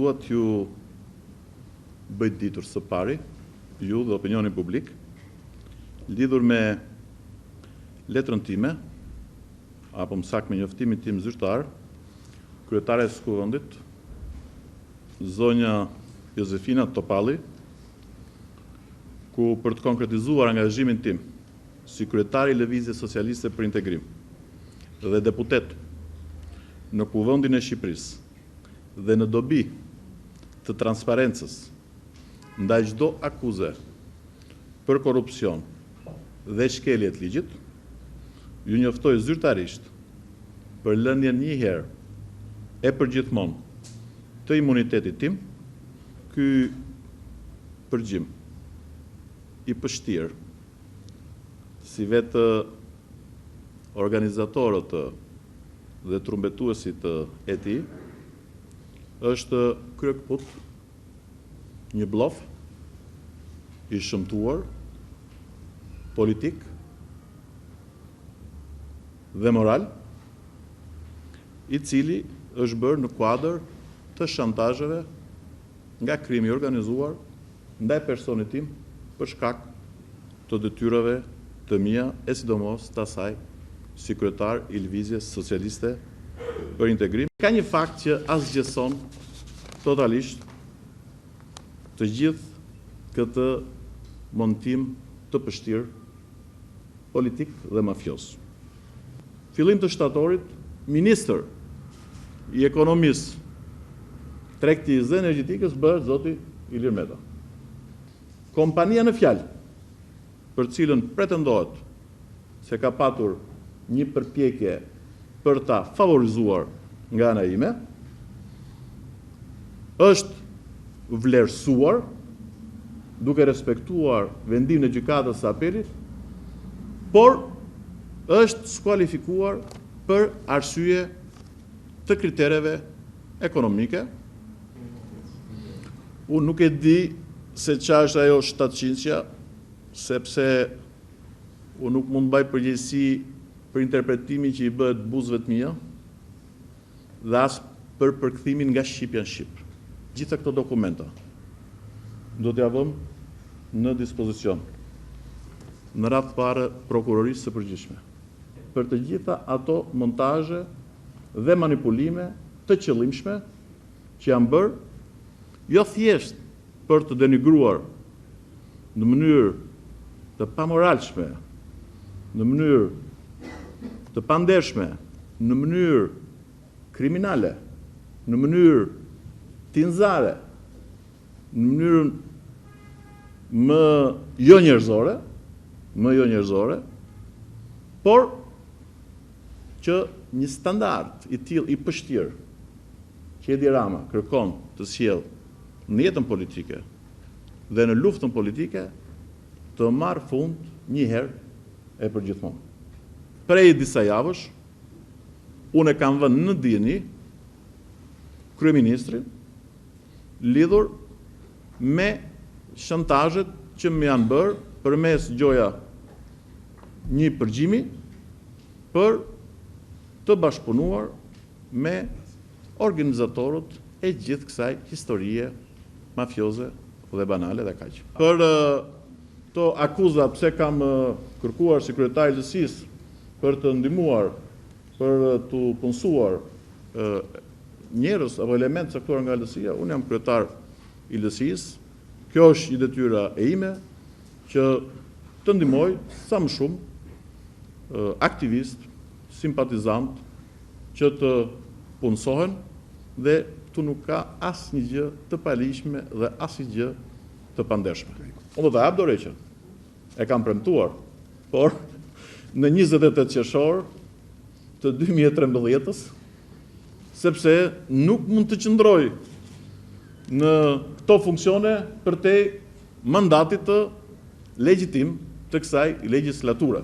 dua t'ju bëj ditur së pari, ju dhe opinioni publik, lidhur me letrën time, apo më saktë me njoftimin tim zyrtar, kryetare së Kuvendit, zonja Josefina Topalli, ku për të konkretizuar angazhimin tim si kryetari i Lëvizjes Socialiste për Integrim dhe deputet në Kuvendin e Shqipërisë dhe në dobi të transparencës ndaj çdo akuze për korrupsion dhe shkelje të ligjit, ju njoftoj zyrtarisht për lëndjen një herë e përgjithmonë të imunitetit tim, ky përgjim i pështirë si vetë organizatorët dhe trumbetuesit e tij është kryekëput një blof i shëmtuar politik dhe moral, i cili është bërë në kuadër të shantazheve nga krimi i organizuar ndaj personit tim për shkak të detyrave të mia e sidomos të asaj si kryetar i Lëvizjes Socialiste për Integrim. Ka një fakt që asgjëson totalisht të gjithë këtë montim të pështirë politik dhe mafios. Fillim të shtatorit, ministër i ekonomisë, tregtisë dhe energjetikës bëhet zoti Ilir Meta. Kompania në fjalë, për cilën pretendohet se ka patur një përpjekje për ta favorizuar nga ana ime, është vlerësuar duke respektuar vendimin e gjykatës së apelit, por është skualifikuar për arsye të kritereve ekonomike. Unë nuk e di se çfarë është ajo 700-sja, sepse unë nuk mund të bëj përgjegjësi për interpretimin që i bëhet buzëve të mia dhe as për përkthimin nga Shqipja në Shqip. Gjitha këto dokumenta do t'ja vëm në dispozicion në radhë parë prokurorisë së përgjithshme për të gjitha ato montazhe dhe manipulime të qëllimshme që janë bërë jo thjesht për të denigruar në mënyrë të pamoralshme, në mënyrë të pandershme, në mënyrë kriminale, në mënyrë tinzare, në mënyrë më jo njerëzore, por që një standard i tillë i pështirë që Edi Rama kërkon të sjellë në jetën politike dhe në luftën politike të marrë fund një herë e përgjithmonë. Prej disa javësh, unë e kam vënë në dieni kryeministrin lidhur me shantazhet që më janë bërë përmes gjoja një përgjimi për të bashkëpunuar me organizatorët e gjithë kësaj historie mafioze dhe banale dhe kaq. Për to akuza pse kam kërkuar si kryetar i LSI-s për të ndihmuar, për të punësuar njerëz apo elementë caktuar nga LSI-ja, unë jam kryetar i LSI-s. Kjo është një detyra e ime që të ndihmoj sa më shumë aktivist, simpatizant që të punësohen dhe tu nuk ka asnjë gjë të paligjshme dhe asnjë gjë të pandershme. Unë do ta jap dorëheqjen. E kam premtuar, por në 28 qershor të 2013-s, sepse nuk mund të qëndroj në këto funksione përtej mandatit të legjitim të kësaj legjislature.